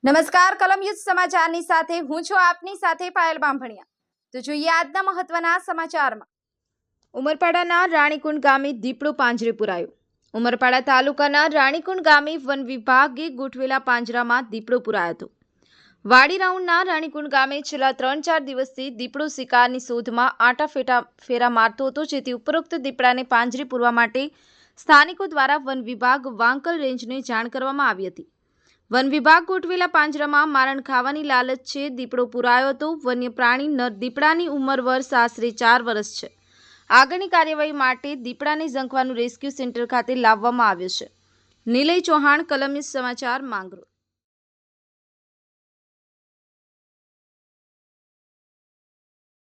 નમસ્કાર, કલમયુદ્ધ સમાચારની સાથે હું છું આપની સાથે પાયલ બામભણિયા। તો જોઈએ આજના મહત્વના સમાચારમાં। ઉમરપાડાના રાણીકુંડ ગામે દીપડો પાંજરે પુરાયો। ઉમરપાડા તાલુકાના રાણીકુંડ ગામે વન વિભાગે ગોઠવેલા પાંજરામાં દીપડો પુરાયો હતો। વાડી રાઉન્ડના રાણીકુંડ ગામે છેલ્લા 3-4 દિવસથી દીપડો શિકારની શોધમાં આટા ફેરા મારતો હતો, જેથી ઉપરોક્ત દીપડાને પાંજરે પૂરવા માટે સ્થાનિકો દ્વારા વન વિભાગ વાંકલ રેન્જને જાણ કરવામાં આવી હતી। વન વિભાગ ગોઠવેલા પાંજરામાં મારણ ખાવાની લાલચે દીપડો પુરાયો હતો। વન્ય પ્રાણી નર દીપડાની ઉંમર વર્ષ આશરે 4 વર્ષ છે। આગળની કાર્યવાહી માટે દીપડાને ઝંખવાનું રેસ્ક્યુ સેન્ટર ખાતે લાવવામાં આવ્યો છે। નિલય ચૌહાણ, કલમયુદ્ધ સમાચાર, માંગરોળ।